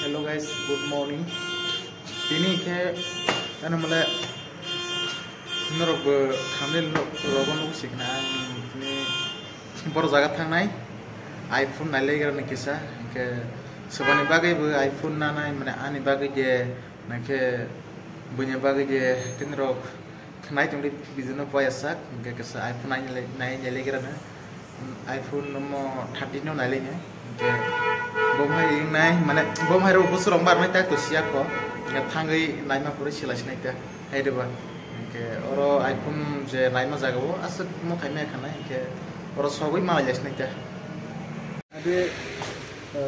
Hello guys, good morning. दिनै के आनो माले नरक थामने रगन सिगना नि बर जागा थांनाय आईफोन नायलायग्रा नकिसा के सोबानि बागैबो आईफोन नानाय माने आनि बागै जे नाके बुnya बागै जे किनरक नाय तंदि बिजनो पायासाक के कसा आईफोन नायलायग्रा ना आईफोन नमो 13 नो नायलायने के bomai nai mane bomai ro busrong bar nai ta to sia ko ya thangai nai ma pore silas nai ta hai deba ke oro iphone je nai ma jaga bo as mo khai na khana ke oro sogoi ma jas nai ta अबे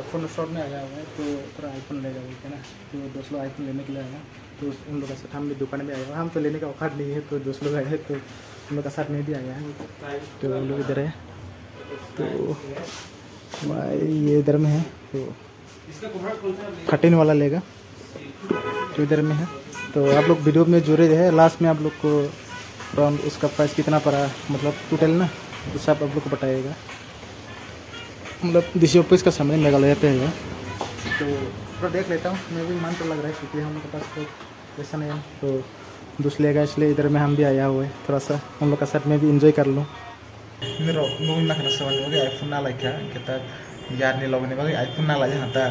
phone shot में आया हुआ है तो पूरा iPhone ले जाओगे क्या ना तो दोस्त लोग आईफोन लेने के लिए आए हैं तो उन लोगों के साथ हम भी दुकान में आए हैं। हम तो लेने का औकात नहीं है तो दोस्त लोग आए हैं तो उन लोग का साथ में भी आया है तो उन लोग इधर है तो भाई ये इधर में है तो 13 वाला लेगा तो इधर में है तो आप लोग वीडियो में जुड़े रहे। लास्ट में आप लोग को उसका प्राइस कितना पड़ा मतलब टोटल ना तो सब आप लोग को बताएगा। मतलब डीसी ऑफिस का सामने मेघालय पे है तो थोड़ा देख लेता हूँ। मैं भी मन तो लग रहा है क्योंकि हम लोग के पास तो पैसा नहीं है तो दूसरे लेगा इसलिए इधर में हम भी आया हुआ है थोड़ा सा हम लोग का साथ में भी इंजॉय कर लूँ। मेरो नून ना करना सवाल होगा आईफोन ना लाइक है कि तक यार नहीं लोगों ने बाकी आईफोन ना लाया हाथा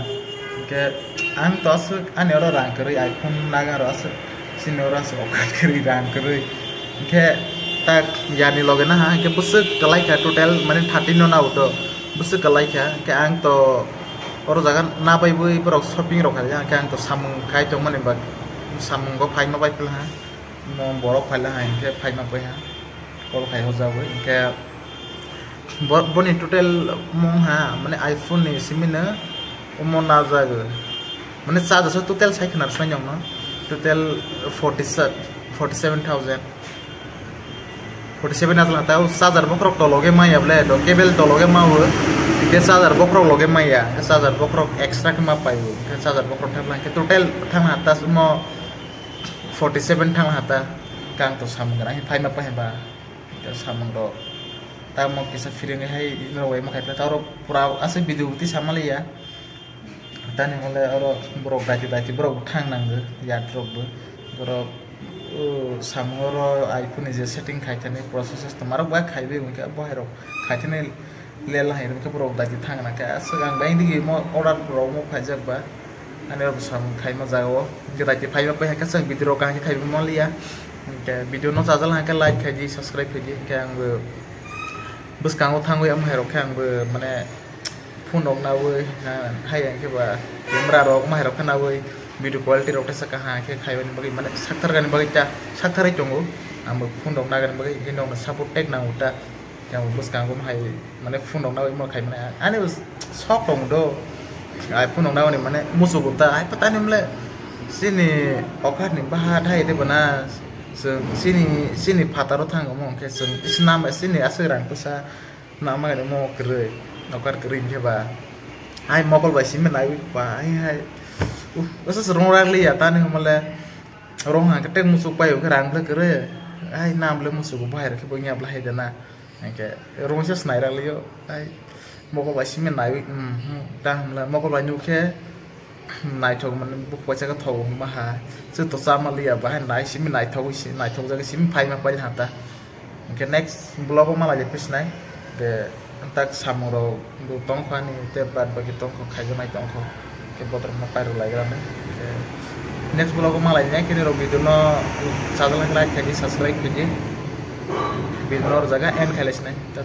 के आं तो अस आने और रंग करी आईफोन ना कर अस सिने और अस औकात करी रंग करी के तक यार नहीं लोगों ना हाँ के बस कलाई क्या टोटल मैंने 13 नो ना उठो बस कलाई क्या के आं तो और जगह ना पाई वो पर शॉपिंग रखा है के आं तो सामुं खाई तो मने बात सामुं को फाइ मा बाई पला हाँ बोरो फाइला हाँ के फाइ मा पाई हाँ कॉल खाई हो जाओगे के बनी टोटल मोहा माने आईफोन नि सिमिनो उमो ना जागो माने चार्ज टोटल साइखनार साइनों ना टोटल 47,000 लाता है चार्जर बखरक तलगे माया ब्ले तो केबल तलगे मावो के चार्जर बखरक लगे माया चार्जर बखरक एक्स्ट्रा के मा पायो के चार्जर बखरक थांला के टोटल थांगा हाता मो 47 थांगा हाता कां तो सामगरा फाइ मा पाहेबा के सामंग ता मो किसा फिरिंग है इन रो मा खाइला तारो पूरा आसे वीडियो ती सामलिया ताने मले और ब्रॉक दाति ब्रॉक थांग नांगो या ड्रॉप ब्रॉक सामर आईफोन जे सेटिंग खाइथाने प्रोसेस तो मारो बा खाइबे उनके बाहेरो खाइथाने लेला है उनके ब्रॉक दाति थांग ना का सगां बाइंदि मो ऑर्डर ब्रो मो फाइजबा आने साम खाइ मा जाओ गदाति फाइबा पे का संग वीडियो का खाइबे मलिया के वीडियो न जाजल हा के लाइक खाइदि सब्सक्राइब खाइदि के आंबो बस कांगो थांगो हम हेरो के आंबो माने फोन नावो हाय के बा कैमरा रो मा हेरो खानावो वीडियो क्वालिटी रोटे सका हा के खाइबनि बगै माने साक्थार गानि बगै ता साक्थारै दंगो आंबो फोन दं नागन बगै हिनो सपोर्ट टेक नांगो ता के बस कांगो हाय माने फोन दं नावो म खाइ माने आने शक दं दो आईफोन दं नावो माने मुसु गुता आइ पता नि मले सिनि औकात नि बाहा थाय दे बना सिनि फातारो थांगो म के नाम सिनि आसरान पसा नाम गानि म करे औकात करिन जेबा आइ मोबाइल बाइसि में नाइ बा आइ बस रंग रागली आता ने मले रंग हा कटे मुसु पायो के रांग करे आइ नाम ले मुसु को बाहर के बगिया ब्लाय देना के रंग से स्नाइ रागलियो आइ मोबाइल बाइसि में नाइ ता हमला मोबाइल बाइनु के नाइ थो मन बुक पैसा का थो महा से तो सामलिया बाहर नाइ सिम नाइ थो जगे सिम फाइ मा पाइ हाता के नेक्स्ट ब्लॉग मा लाजे पिसनाइ दे तक सामरो तंग खानी ते बाद बाकी तंग खाइजो नाइ तंग के बोतर मा पाइरो लागरा ने नेक्स्ट ब्लॉग मा लाजे के रो वीडियो न साजल लाइक खाइदि सब्सक्राइब कीजिए वीडियो और जगह एंड खाइलेस ने ता